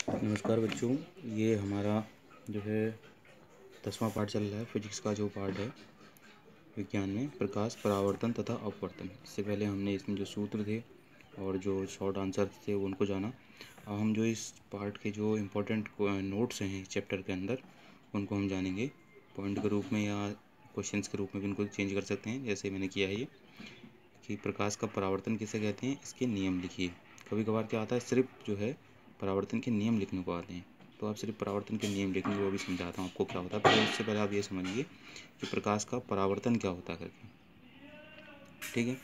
नमस्कार बच्चों, ये हमारा जो है 10वां पार्ट चल रहा है। फिजिक्स का जो पार्ट है विज्ञान में, प्रकाश, परावर्तन तथा अपवर्तन। इससे पहले हमने इसमें जो सूत्र थे और जो शॉर्ट आंसर थे उनको जाना। अब हम जो इस पार्ट के जो इम्पोर्टेंट नोट्स हैं चैप्टर के अंदर उनको हम जानेंगे। पॉइंट के रूप में या क्वेश्चंस के रूप में भी इनको चेंज कर सकते हैं, जैसे मैंने किया है ये कि प्रकाश का परावर्तन किसे कहते हैं, इसके नियम लिखिए। कभी कभार क्या आता है, सिर्फ जो है परावर्तन के नियम लिखने को आते हैं, तो आप सिर्फ परावर्तन के नियम लिखेंगे, वो भी समझाता हूँ आपको क्या होता है। पर उससे पहले आप ये समझिए कि प्रकाश का परावर्तन क्या होता है करके, ठीक है।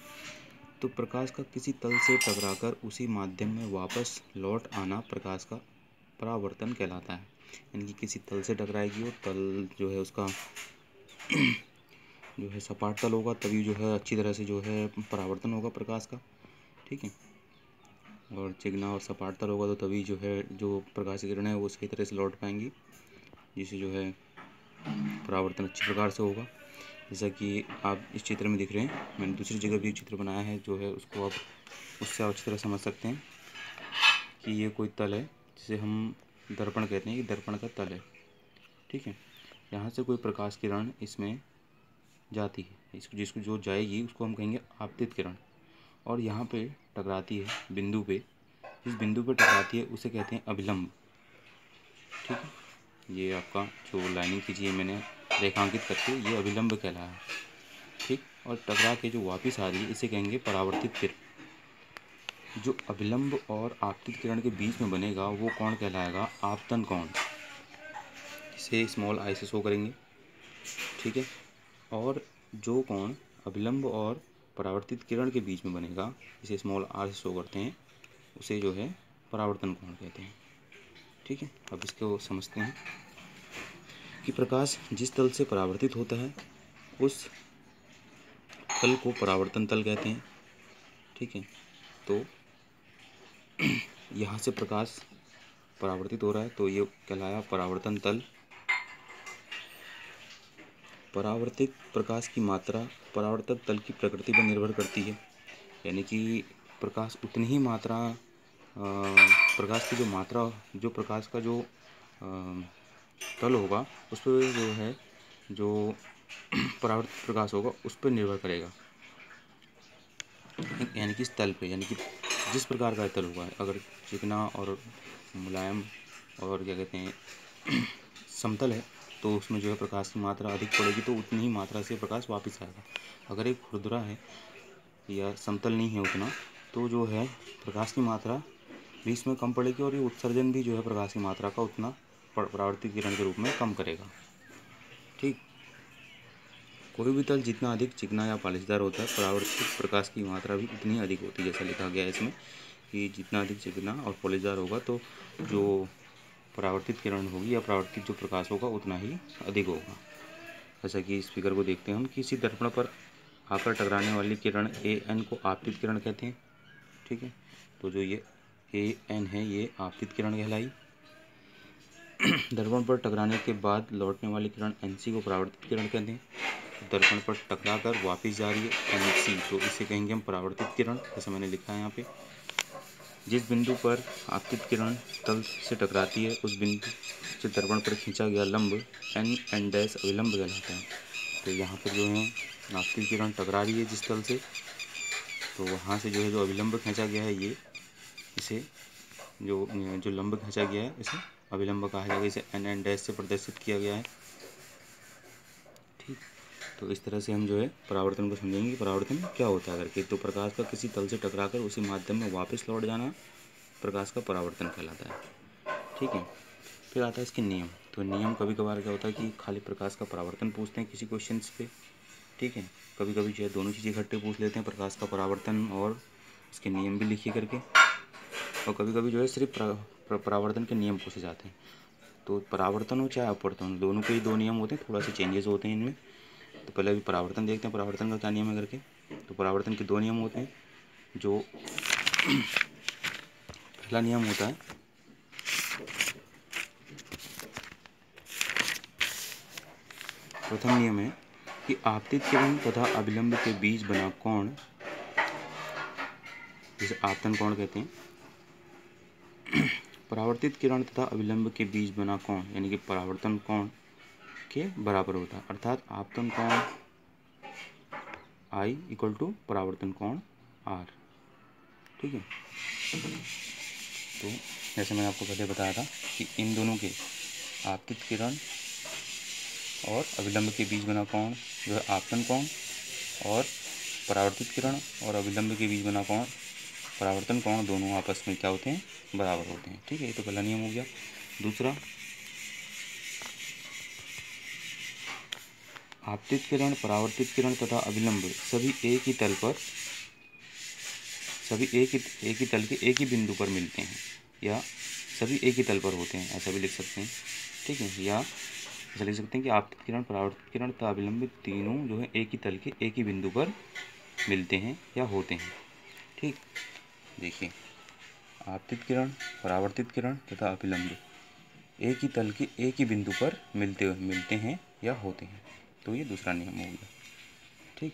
तो प्रकाश का किसी तल से टकराकर उसी माध्यम में वापस लौट आना प्रकाश का परावर्तन कहलाता है। यानी कि किसी तल से टकराएगी और तल जो है उसका जो है सपाट तल होगा, तभी जो है अच्छी तरह से जो है परावर्तन होगा प्रकाश का, ठीक है। और चिकना और सपाट तल होगा तो तभी जो है जो प्रकाश की किरणें हैं वो सही तरह से लौट पाएंगी, जिससे जो है परावर्तन अच्छी प्रकार से होगा। जैसा कि आप इस चित्र में दिख रहे हैं, मैंने दूसरी जगह भी एक चित्र बनाया है, जो है उसको आप उससे अच्छी तरह समझ सकते हैं कि ये कोई तल है जिसे हम दर्पण कहते हैं, कि दर्पण का तल है, ठीक है। यहाँ से कोई प्रकाश किरण इसमें जाती है, जिसको जो जाएगी उसको हम कहेंगे आपतित किरण, और यहाँ पे टकराती है बिंदु पे, जिस बिंदु पे टकराती है उसे कहते हैं अभिलंब, ठीक है। ये आपका जो लाइनिंग खींची है मैंने रेखांकित करके, ये अभिलंब कहलाया है, ठीक। और टकरा के जो वापस आ रही है इसे कहेंगे परावर्तित किरण। जो अभिलंब और आपतित किरण के बीच में बनेगा वो कोण कहलाएगा आपतन कोण, इसे स्मॉल आई से शो करेंगे, ठीक है। और जो कोण अभिलंब और परावर्तित किरण के बीच में बनेगा, इसे स्मॉल आर से शो करते हैं, उसे जो है परावर्तन कोण कहते हैं, ठीक है। अब इसको समझते हैं कि प्रकाश जिस तल से परावर्तित होता है उस तल को परावर्तन तल कहते हैं, ठीक है। तो यहाँ से प्रकाश परावर्तित हो रहा है तो ये कहलाया परावर्तन तल। परावर्तित प्रकाश की मात्रा परावर्तक तल की प्रकृति पर निर्भर करती है, यानी कि प्रकाश उतनी ही मात्रा प्रकाश की जो मात्रा, जो प्रकाश का जो तल होगा उस पर जो है जो परावर्तित प्रकाश होगा उस पर निर्भर करेगा, यानी कि इस तल पे, यानी कि जिस प्रकार का तल होगा, अगर चिकना और मुलायम और क्या कहते हैं समतल है तो उसमें जो है प्रकाश की मात्रा अधिक पड़ेगी, तो उतनी ही मात्रा से प्रकाश वापस आएगा। अगर एक खुरदुरा है या समतल नहीं है उतना, तो जो है प्रकाश की मात्रा भी इसमें कम पड़ेगी और ये उत्सर्जन भी जो है प्रकाश की मात्रा का उतना परावर्तित किरण के रूप में कम करेगा, ठीक। कोई भी तल जितना अधिक चिकना या पॉलिशदार होता है, परावर्तित प्रकाश की मात्रा भी उतनी अधिक होती है। जैसा लिखा गया है इसमें कि जितना अधिक चिकना और पॉलिशदार होगा तो जो परावर्तित किरण होगी या परावर्तित जो प्रकाश होगा उतना ही अधिक होगा। जैसा कि इस फिगर को देखते हैं हम, किसी दर्पण पर आकर टकराने वाली किरण AN को आपतित किरण कहते हैं, ठीक है। तो जो ये AN है ये आपतित किरण कहलाई। दर्पण पर टकराने के बाद लौटने वाली किरण NC को परावर्तित किरण कहते हैं। दर्पण पर टकरा कर वापस जा रही है NC, तो इसे कहेंगे हम परावर्तित किरण, जैसा मैंने लिखा है यहाँ पे। जिस बिंदु पर आपतित किरण तल से टकराती है उस बिंदु से दर्पण पर खींचा गया लंब N डैश अभिलंब कहलाता है। तो यहाँ पर जो है आपतित किरण टकरा रही है जिस तल से, तो वहाँ से जो है जो अभिलंब खींचा गया है, ये इसे जो लंब खींचा गया है इसे अभिलंब कहा जाएगा। इसे N डैश से प्रदर्शित किया गया है, ठीक। तो इस तरह से हम जो है परावर्तन को समझेंगे, परावर्तन क्या होता है करके। तो प्रकाश का किसी तल से टकराकर उसी माध्यम में वापस लौट जाना प्रकाश का परावर्तन कहलाता है, ठीक है। फिर आता है इसके नियम। तो नियम कभी कभार क्या होता है कि खाली प्रकाश का परावर्तन पूछते हैं किसी क्वेश्चन पे, ठीक है। कभी कभी जो है दोनों चीज़ें इकट्ठे पूछ लेते हैं, प्रकाश का परावर्तन और इसके नियम भी लिखिए करके। और कभी कभी जो है सिर्फ परावर्तन के नियम पूछे जाते हैं। तो परावर्तन हो चाहे अपवर्तन हो, दोनों के ही दो नियम होते हैं, थोड़ा सा चेंजेस होते हैं इनमें। तो पहले अभी परावर्तन देखते हैं, परावर्तन का क्या नियम है करके। तो परावर्तन के दो नियम होते हैं। जो पहला नियम होता है प्रथम नियम है कि आपतित किरण तथा अभिलंब के बीच बना कोण, जिसे आपतन कोण कहते हैं, परावर्तित किरण तथा अभिलंब के बीच बना कोण यानी कि परावर्तन कोण के बराबर होता है, अर्थात आपतन कोण I इक्वल टू परावर्तन कोण R। ठीक है, तो जैसे मैंने आपको पहले बताया था कि इन दोनों के आपतित किरण और अभिलंब के बीच बना कोण जो है आपतन कोण, और परावर्तित किरण और अभिलंब के बीच बना कोण परावर्तन कोण, दोनों आपस में क्या होते हैं, बराबर होते हैं। ठीक है, ये तो पहला नियम हो गया। दूसरा, आपतित किरण, परावर्तित किरण तथा अभिलंब सभी एक ही तल के एक ही बिंदु पर मिलते हैं, या सभी एक ही तल पर होते हैं, ऐसा भी लिख सकते हैं। ठीक है, या ऐसा लिख सकते हैं कि आपतित किरण, परावर्तित किरण तथा अभिलंब तीनों जो है एक ही तल के एक ही बिंदु पर मिलते हैं या होते हैं। ठीक, देखिए, आपतित किरण, परावर्तित किरण तथा अभिलंब एक ही तल के एक ही बिंदु पर मिलते हैं या होते हैं, तो ये दूसरा नियम हो गया। ठीक,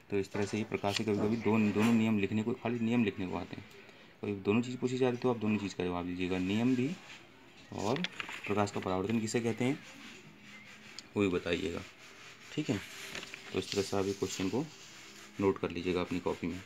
तो इस तरह से ये प्रकार से कभी कभी दोनों नियम लिखने को, खाली नियम लिखने को आते हैं। कभी दोनों चीज़ पूछी जाती है तो आप दोनों चीज़ का जवाब दीजिएगा, नियम भी और प्रकाश का परावर्तन किसे कहते हैं वो भी बताइएगा। ठीक है, तो इस तरह से आप ये क्वेश्चन को नोट कर लीजिएगा अपनी कॉपी में।